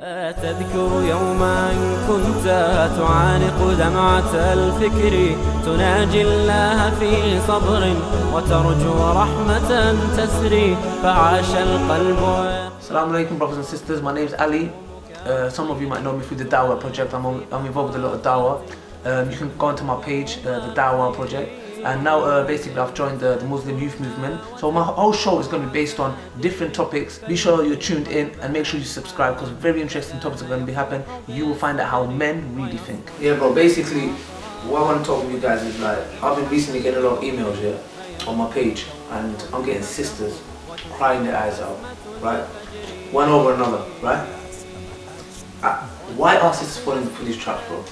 تذكر يوما كنت تعانق دمعة الفكر تناجي الله في صبر وترجو رحمة تسري فعاش القلب. Assalamu alaikum, brothers and sisters. My name is Ali. Some of you might know me through the Dawah project. I'm involved with a lot of Dawah. You can go onto my page, the Dawah project. And now basically I've joined the Muslim youth movement. So my whole show is going to be based on different topics. Be sure you're tuned in and make sure you subscribe because very interesting topics are going to be happening. You will find out how men really think. Yeah bro, basically what I want to talk with you guys is like, I've been recently getting a lot of emails here on my page and I'm getting sisters crying their eyes out, right? One over another, right? Why are sisters falling for these traps, bro?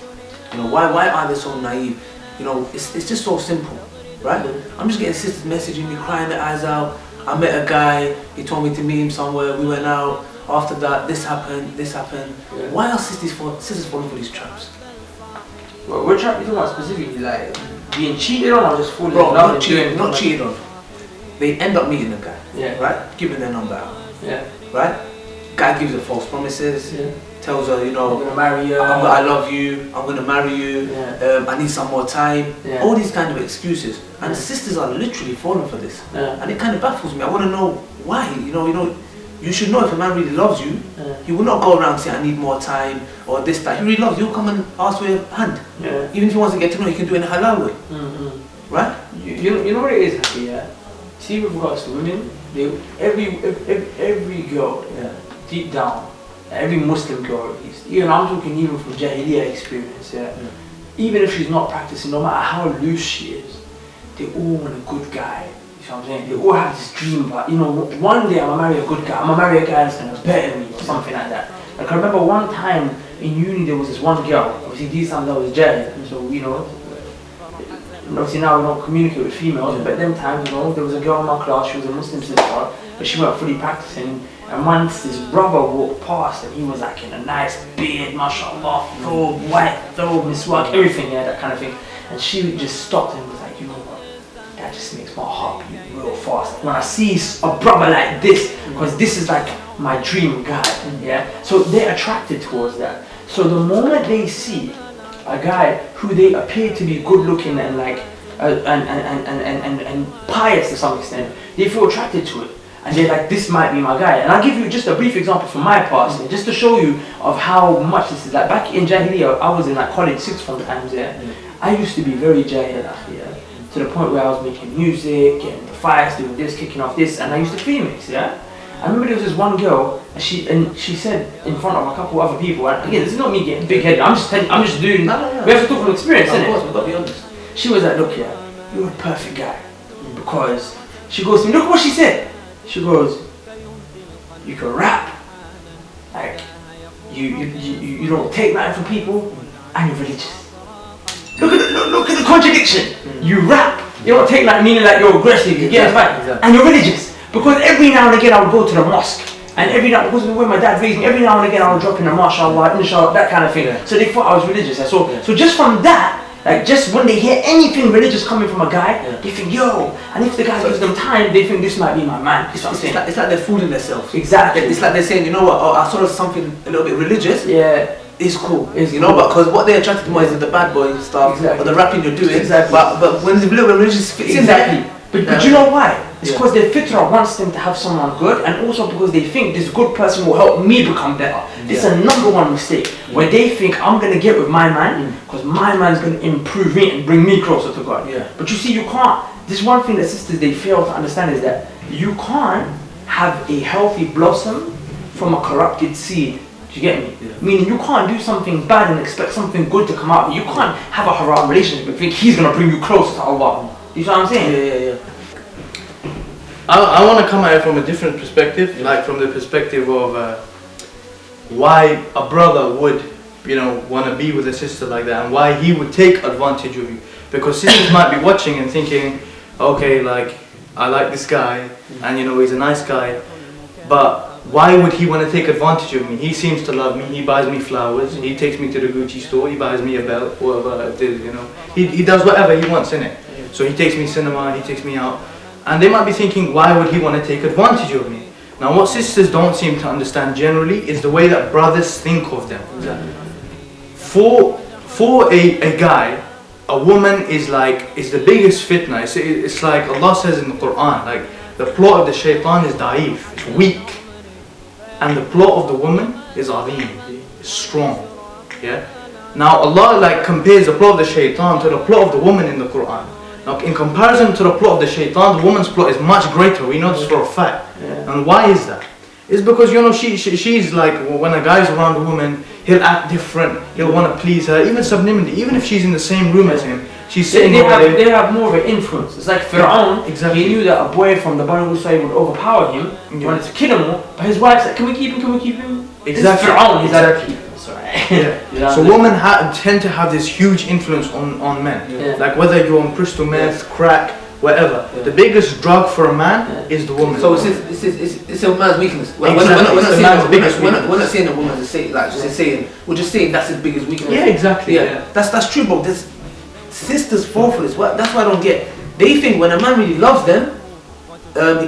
You know, why are they so naive? You know, it's just so simple, right? I'm just getting sisters messaging me, crying their eyes out. I met a guy, he told me to meet him somewhere, we went out. After that, this happened. Yeah. Why are sisters falling for these traps? Well, what trap are you talking about specifically? Like, being cheated on or just falling in love? Not cheated on. They end up meeting a guy, yeah, right? Giving their number out, yeah, right? Guy gives her false promises, yeah, tells her, you know, I'm gonna marry you, I love you, I'm gonna marry you, yeah, I need some more time, yeah, all these kind of excuses. And the sisters are literally falling for this. Yeah. And it kind of baffles me. I want to know why. You know, you should know if a man really loves you, he will not go around saying I need more time or this, that. He really loves you, he'll come and ask for your hand. Yeah. Even if he wants to get to know you, he can do it in a halal way. Right? You know what it is, yeah? See, with regards to women, every girl, yeah, deep down, every Muslim girl, even I'm talking even from Jahiliyyah experience, yeah, even if she's not practicing, no matter how loose she is, they all want a good guy. You know what I'm saying? They all have this dream about, you know, one day I'm gonna marry a good guy, I'm gonna marry a guy that's gonna better me or something like that. Like I remember one time in uni there was this one girl, obviously these times I was Jahil, so you know, obviously now we don't communicate with females, but them times, you know, there was a girl in my class, she was a Muslim sister, but she weren't fully practicing. And once this brother walked past and he was like in a nice beard, mashallah, thobe, white thobe, miswak, everything, yeah, that kind of thing. And she just stopped and was like, you know what, that just makes my heart beat real fast. When I see a brother like this, because this is like my dream guy, yeah. So they're attracted towards that. So the moment they see a guy who they appear to be good looking and like and pious to some extent, they feel attracted to it. And they're like, this might be my guy. And I'll give you just a brief example from my past, just to show you of how much this is. Like back in Jahiliyyah, I was in like college 6 form times, yeah. I used to be very Jahil, yeah, to the point where I was making music, getting the fights, doing this, kicking off this, and I used to femix, yeah. I remember there was this one girl, and she said in front of a couple other people, and again, this is not me getting big headed, I'm just doing, no. We have to talk from experience, innit? Of course, we've got to be honest. She was like, look, yeah, you're a perfect guy. Because she goes to me, look what she said. She goes, you can rap, like, you don't take nothing from people, and you're religious. Look at the contradiction. You rap, you don't take nothing, meaning like you're aggressive, you get fight, and you're religious. Because every now and again I would go to the mosque, and every now, because when my dad raised me, every now and again I would drop in a mashallah, inshallah, that kind of thing. So they thought I was religious. So just from that, like just when they hear anything religious coming from a guy, they think, yo, and if the guy gives them time, they think this might be my man. It's like they're fooling themselves. Exactly. It's like they're saying, you know what, I saw something a little bit religious. Yeah. It's cool. You know, because what they're attracted to more is the bad boy stuff, or the rapping you're doing. Exactly. But when it's a little bit religious, fits in there. But you know why? It's because their fitrah wants them to have someone good, and also because they think this good person will help me become better. This is a #1 mistake, where they think I'm going to get with my man, because my man's going to improve me and bring me closer to God. But you see, you can't, this one thing that sisters, they fail to understand is that you can't have a healthy blossom from a corrupted seed. Do you get me? Meaning you can't do something bad and expect something good to come out. You can't have a haram relationship and think he's going to bring you closer to Allah. You know what I'm saying? Yeah. I want to come at it from a different perspective, like from the perspective of why a brother would, you know, want to be with a sister like that, and why he would take advantage of you. Because sisters might be watching and thinking, okay, like, I like this guy, and you know, he's a nice guy, but why would he want to take advantage of me? He seems to love me, he buys me flowers, he takes me to the Gucci store, he buys me a belt, whatever it is, you know. He does whatever he wants in it. So he takes me cinema, he takes me out. And they might be thinking, why would he want to take advantage of me? Now what sisters don't seem to understand generally is the way that brothers think of them. Exactly. For a guy, a woman is the biggest fitna. It's like Allah says in the Qur'an, like the plot of the shaitan is da'if, it's weak. And the plot of the woman is azim, it's strong. Yeah. Now Allah like compares the plot of the shaitan to the plot of the woman in the Qur'an. Now in comparison to the plot of the shaitan, the woman's plot is much greater. We know this for a fact. Yeah. And why is that? It's because she's like, when a guy's around a woman, he'll act different. He'll want to please her, even subliminally, even if she's in the same room as him. She's sitting over there. They have more of an influence. It's like Fir'aun. Exactly. He knew that a boy from the Banu Israel would overpower him. He wanted to kill him all, but his wife said, "Can we keep him? Can we keep him?" Exactly. Fir'aun. He's Exactly. like, sorry. Yeah. So women tend to have this huge influence on men. Yeah. Like whether you're on crystal meth, crack, whatever. Yeah. The biggest drug for a man is the woman. So it's a man's weakness. Exactly. We're not saying a woman to say like just saying. We're just saying that's his biggest weakness. Yeah, exactly. Yeah. That's true, bro. There's sisters fall for this. That's why I don't get. They think when a man really loves them,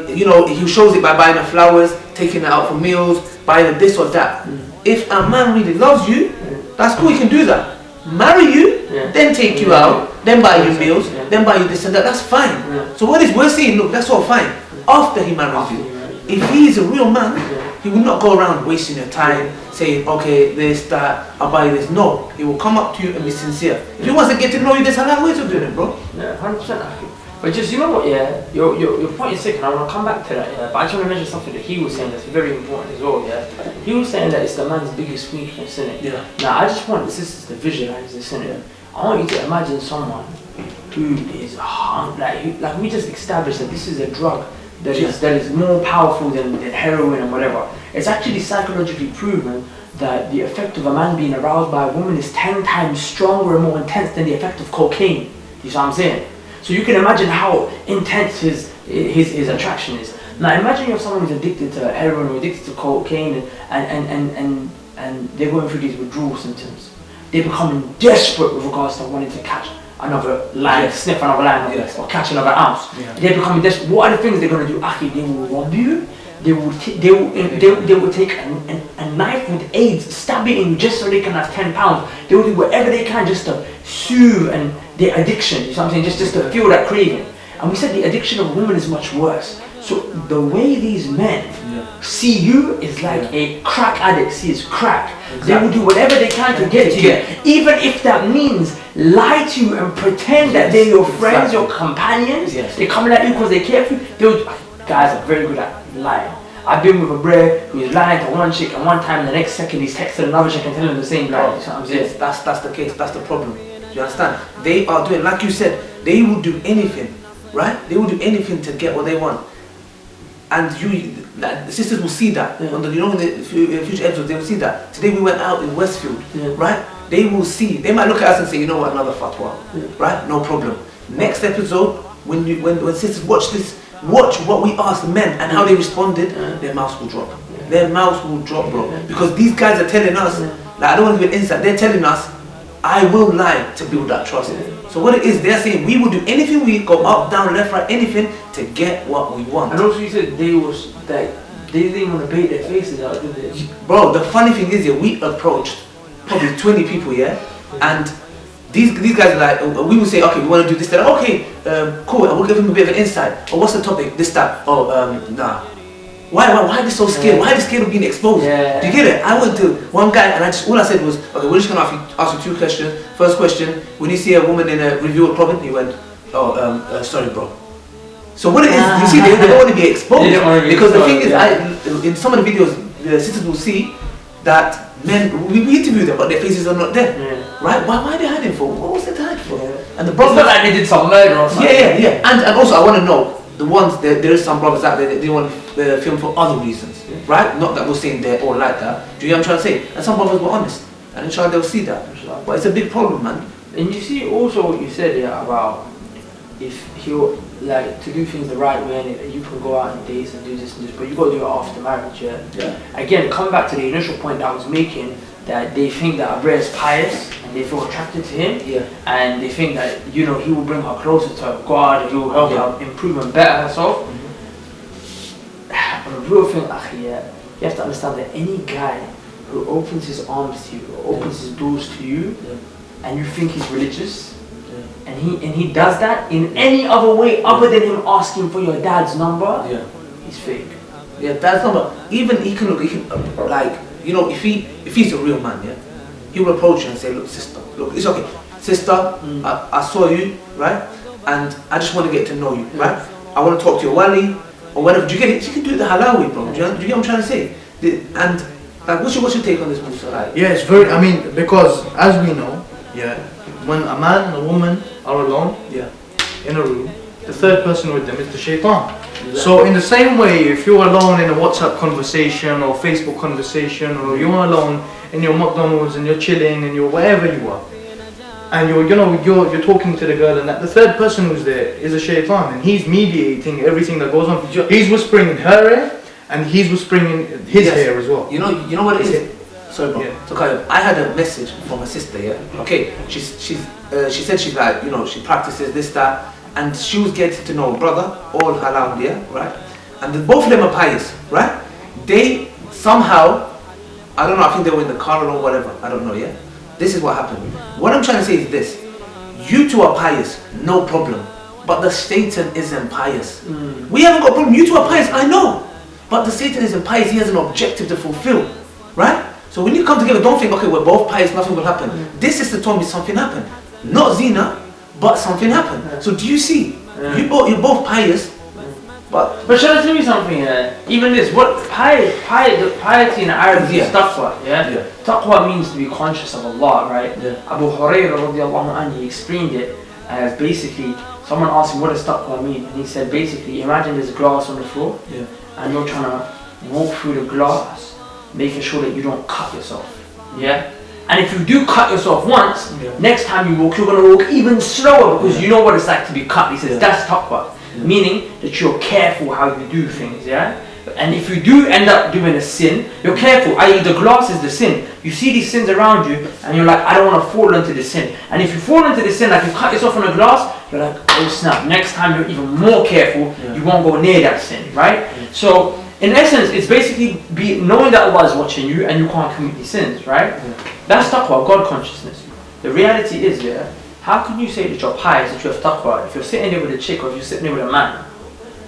he shows it by buying her flowers, taking her out for meals, buying her this or that. If a man really loves you, that's cool. He can do that. Marry you, then take you out, then buy you meals, then buy you this and that. That's fine. So what is we're saying? Look, that's all fine. After he marries you, if he is a real man, he will not go around wasting your time saying, okay, this, that, I'll buy you this. No, he will come up to you and be sincere. If he wants to get to know you, there's halal ways of doing it, bro. Yeah, 100%. But just, you know what, yeah, your point is sick, and I want to come back to that, yeah, but I just want to mention something that he was saying that's very important as well, yeah. He was saying that it's the man's biggest weakness, innit? Yeah. Now, I just want the sisters to visualize this, innit? I want you to imagine someone who is, like we just established that this is a drug that is more powerful than heroin and whatever. It's actually psychologically proven that the effect of a man being aroused by a woman is 10 times stronger and more intense than the effect of cocaine. You see what I'm saying? So you can imagine how intense his attraction is. Now imagine you have someone who's addicted to heroin or addicted to cocaine and they're going through these withdrawal symptoms. They're becoming desperate with regards to wanting to catch another line, sniff another line, or catch another ounce. Yeah. They're becoming desperate. What are the things they're going to do? Akhi, they will rob you. They will take a knife with AIDS, stab it in just so they can have 10 pounds. They will do whatever they can just to soothe and their addiction. You know what I'm saying? Just to feel that craving. And we said the addiction of a woman is much worse. So the way these men see you is like a crack addict sees crack. Exactly. They will do whatever they can to get to you, even if that means lie to you and pretend that they're your friends, your companions. They're coming at you because they care for you. Guys are very good at lying. I've been with a bro who's lying to one chick and one time the next second he's texting another chick and telling them the same lie. You know what I'm saying? Yes, that's the case, that's the problem. Do you understand? They are doing, like you said, they will do anything, right? They will do anything to get what they want. And the sisters will see that. In the future episodes, they will see that. Today we went out in Westfield, right? They will see. They might look at us and say, you know what, another fatwa, right? No problem. Next episode, when sisters watch this, watch what we asked men and how they responded, their mouths will drop. Their mouths will drop, bro. Because these guys are telling us, like I don't want to give an insight, they're telling us, I will lie to build that trust. So what it is, they're saying we will do anything, we go up, down, left, right, anything to get what we want. And also you said they didn't want to bait their faces out, did they? Bro, the funny thing is, we approached probably 20 people, and these guys are like, we would say, okay, we want to do this, that. Okay, cool, and we'll give them a bit of an insight. Or what's the topic? This, that. Nah. Why are they so scared? Why are they scared of being exposed? Do you get it? I went to one guy and all I said was, okay, we're just gonna ask you 2 questions. First question, when you see a woman in a revealed clothing, he went, sorry, bro. So what it is, you see, they don't want to be exposed. Because the thing is, in some of the videos, the sisters will see that men, we interview them, but their faces are not there. Right? Why are they hiding for? What was they hiding for? And the brothers, it's not like they did some murder or something. Yeah. And also, I want to know, the ones, there is some brothers out there that they want to film for other reasons. Right? Not that we're saying they're all like that. Do you know what I'm trying to say? And some brothers were honest. And inshallah they'll see that. But it's a big problem, man. And you see also what you said about if he'll like to do things the right way, and you can go out on dates and do this and this, but you got to do it after marriage. Again, come back to the initial point that I was making, that they think that Abra is pious and they feel attracted to him, and they think that he will bring her closer to God, he will help her improve and better herself. real thing, akhi, yeah, you have to understand that any guy who opens his arms to you, or opens his doors to you, and you think he's religious, and he does that in any other way other than him asking for your dad's number, he's fake. Yeah, dad's number. Even he can look, like, you know, if he's a real man, yeah, he will approach you and say, look, sister, look, it's okay, sister, I saw you, right, and I just want to get to know you, right. I want to talk to your wali or whatever. Do you get it? You can do it the halal way, bro. Do you get what I'm trying to say? And like, what's your take on this, Musa? Like, yeah, it's very. I mean, because as we know, when a man and a woman are alone, in a room, the third person with them is the shaitan. Exactly. So in the same way, if you're alone in a WhatsApp conversation or Facebook conversation, or you're alone in your McDonald's and you're chilling and you're wherever you are, and you're talking to the girl, and that the third person who's there is a shaitan, and he's mediating everything that goes on. He's whispering in her ear, and he's whispering in his ear as well. You know what it is? Sorry, bro. So kind of, I had a message from a sister. Okay. She said she's like, you know, she practices this, that, and she was getting to know brother, all halal, right? And both of them are pious, right? They somehow, I don't know. I think they were in the car or whatever. I don't know. This is what happened. What I'm trying to say is this: you two are pious, no problem. But the Satan isn't pious. We haven't got a problem. You two are pious, I know. But the Satan isn't pious. He has an objective to fulfill, right? So when you come together, don't think, okay, we're both pious, nothing will happen. This is the time something happened. Not zina, but something happened. So do you see? You're both pious. But shall I tell you something? Even this, what piety in Arabic is taqwa. Taqwa means to be conscious of Allah, right? Abu Hurairah radiallahu anhu, he explained it as basically, someone asked him what does taqwa mean, and he said basically, imagine there's glass on the floor, and you're trying to walk through the glass, making sure that you don't cut yourself. And if you do cut yourself once, next time you walk, you're going to walk even slower because you know what it's like to be cut. He says that's taqwa. Meaning that you're careful how you do things, and if you do end up doing a sin, you're careful, i.e. the glass is the sin. You see these sins around you and you're like, I don't want to fall into the sin. And if you fall into the sin, like you cut yourself on a glass, you're like, oh snap, next time you're even more careful, you won't go near that sin, right? So in essence, it's basically knowing that Allah is watching you and you can't commit these sins, right? That's taqwa, God consciousness. The reality is, how can you say that you're pious, that you have taqwa, if you're sitting there with a chick or if you're sitting there with a man,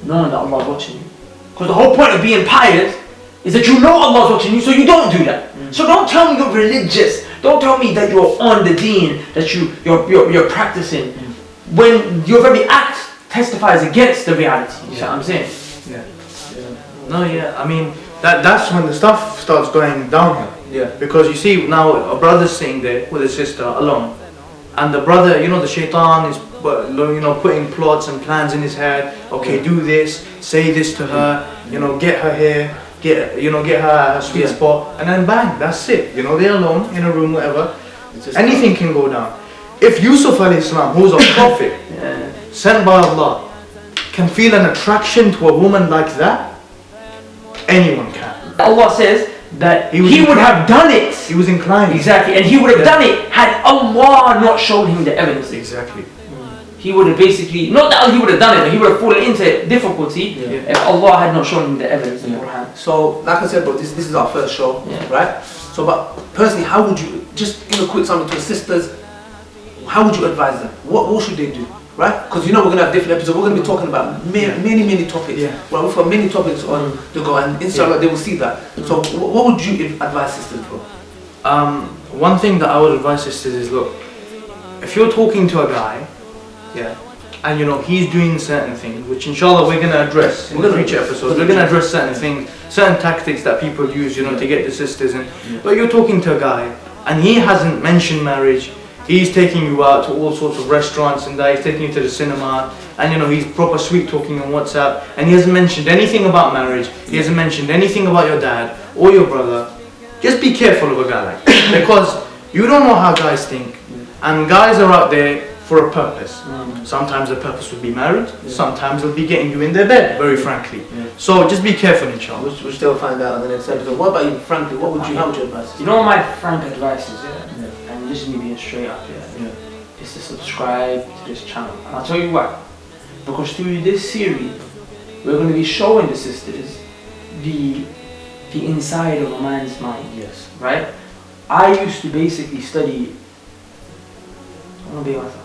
knowing that Allah is watching you? Because the whole point of being pious is that you know Allah is watching you, so you don't do that. So don't tell me you're religious. Don't tell me that you're on the deen, that you're practicing, when your very act testifies against the reality. You know what I'm saying? No, I mean, that's when the stuff starts going downhill. Because you see now a brother's sitting there with his sister alone. And the brother, the shaitan is, putting plots and plans in his head. Okay, do this, say this to her, get her here, get her at her sweet spot, and then bang, that's it. They're alone in a room, whatever. Anything can go down. If Yusuf alayhi salam, who's a prophet, sent by Allah, can feel an attraction to a woman like that, anyone can. Allah says that he would have done it. He was inclined. Exactly, and he would have done it had Allah not shown him the evidence. Exactly. He would have basically, not that he would have done it, but he would have fallen into difficulty if Allah had not shown him the evidence in the Qur'an. So, like I said, bro, this is our first show, right? So, but personally, how would you, just quick something to the sisters, how would you advise them? What should they do? Right? Because we're going to have different episodes. We're going to be talking about many topics. Well, we've got many topics on the go, and inshallah they will see that. So what would you advise sisters, bro? One thing that I would advise sisters is, look, if you're talking to a guy, and he's doing certain things, which inshallah we're going to address in the future episodes. We're going to address certain things, certain tactics that people use, to get the sisters in. But you're talking to a guy, and he hasn't mentioned marriage. He's taking you out to all sorts of restaurants and that. He's taking you to the cinema, and he's proper sweet talking on WhatsApp, and he hasn't mentioned anything about marriage. He hasn't mentioned anything about your dad or your brother. Just be careful of a guy like that, because you don't know how guys think, and guys are out there for a purpose. Sometimes the purpose would be marriage, sometimes it'll be getting you in their bed, very frankly. So just be careful, inshallah. We'll still find out in the next episode. What about you, frankly? How would you advise? You know what my frank advice is, and this is me being straight up, is to subscribe to this channel. And I'll tell you why. Because through this series, we're going to be showing the sisters the inside of a man's mind. Yes. Right? I used to basically study. I want to be myself.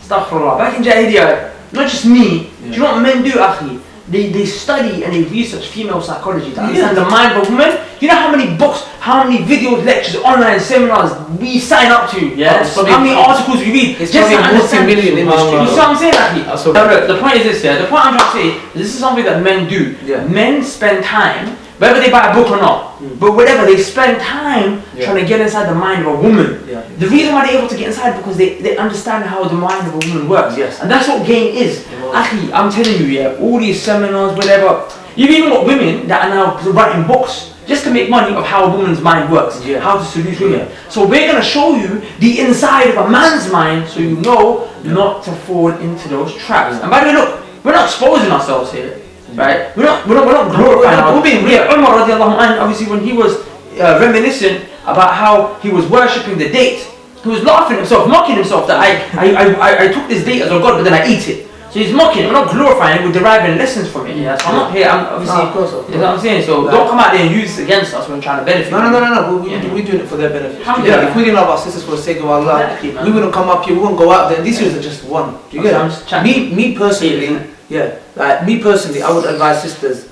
Astaghfirullah. Back in Jahiliyyah, not just me. Do you know what men do, akhi? They study and they research female psychology to understand the mind of a woman. You know how many books, how many videos, lectures, online seminars we sign up to? Yes. How many articles we read? It's just a multi-million industry. You see what I'm saying, akhi? Look, the point is this, yeah. The point I'm trying to say, this is something that men do. Yeah. Men spend time, whether they buy a book or not, but whatever, they spend time trying to get inside the mind of a woman. Yeah. The reason why they're able to get inside because they understand how the mind of a woman works. Yes. And that's what game is. Akhi, I'm telling you, yeah, all these seminars, whatever. You've even got women that are now writing books just to make money of how a woman's mind works, how to seduce women. So we're going to show you the inside of a man's mind so you know not to fall into those traps. And by the way, look, we're not exposing ourselves here. Right? We're not glorifying. We're being real. Umar radiallahu anhu, obviously, when he was reminiscent about how he was worshipping the date, he was laughing himself, mocking himself that I took this date as a god, but then I eat it. So he's mocking. We're not glorifying. We're deriving lessons from it. Yeah. So I'm not here. I'm obviously. No, of course. You know what I'm saying? So don't come out there and use this against us when trying to benefit. No. We're doing it for their benefit. Yeah. If we didn't love our sisters for the sake of Allah, we wouldn't come up here. We wouldn't go out there. These videos are just one. Do you get it? Me personally. Yeah, like me personally, I would advise sisters,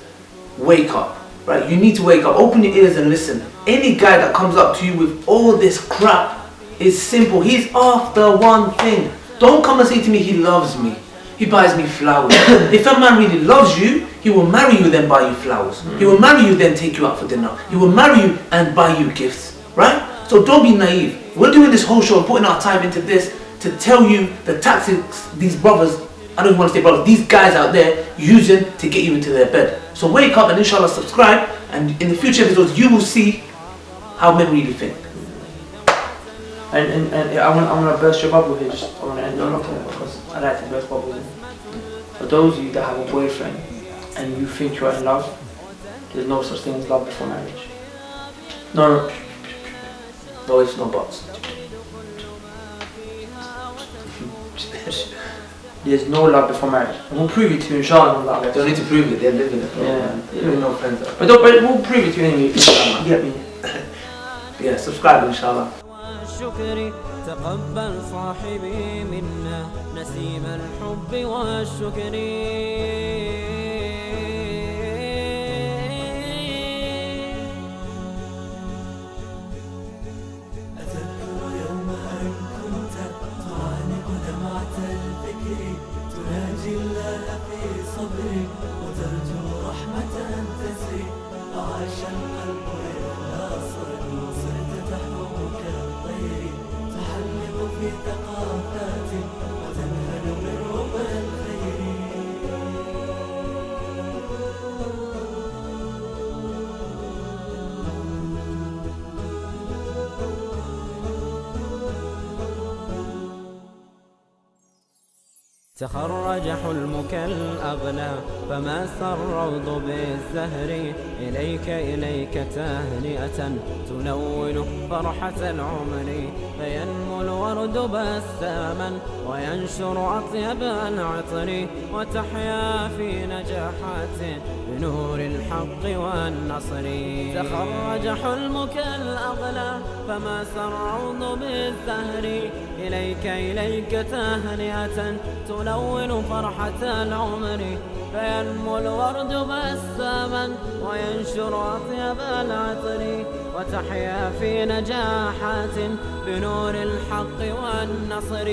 wake up, right? You need to wake up, open your ears and listen. Any guy that comes up to you with all this crap is simple. He's after one thing. Don't come and say to me, he loves me. He buys me flowers. If a man really loves you, he will marry you then buy you flowers. He will marry you then take you out for dinner. He will marry you and buy you gifts, right? So don't be naive. We're doing this whole show, putting our time into this to tell you the tactics these brothers, I don't even want to say brothers, these guys out there using to get you into their bed. So wake up and inshallah subscribe, and in the future episodes you will see how men really think. And I want to burst your bubble here. I want to end on it because I like to burst bubbles. For those of you that have a boyfriend and you think you're in love, there's no such thing as love before marriage. No ifs, no buts. There's no love before marriage. And we'll prove it to you, inshallah. Don't need to prove it, they're living it. Yeah. No friends. But we'll prove it to you anyway. You get me? Yeah, subscribe inshallah. والشكر تقبل صاحبي منا نسيم الحب والشكر أتذكر يوم أن كنت تعانق دمعة الفكر تناجي الله في صبر وترجو رحمة تسري فعاش القلب إخلاصا وصرت تحوم كالطير تحلق في ثقافات وتنهل من ربى الخير تخرج حلمك الأغلى فما الروض بالزهر إليك تهنئة تلون فرحة العمر فينمو الورد بساما وينشر أطيب العطر وتحيا في نجاحات بنور الحق والنصر تخرج حلمك الأغلى فما الروض بالزهر إليك تهنئة تلون فرحة العمر فينمو الورد بساما وينشر أطيب العطر وتحيا في نجاحات بنور الحق والنصر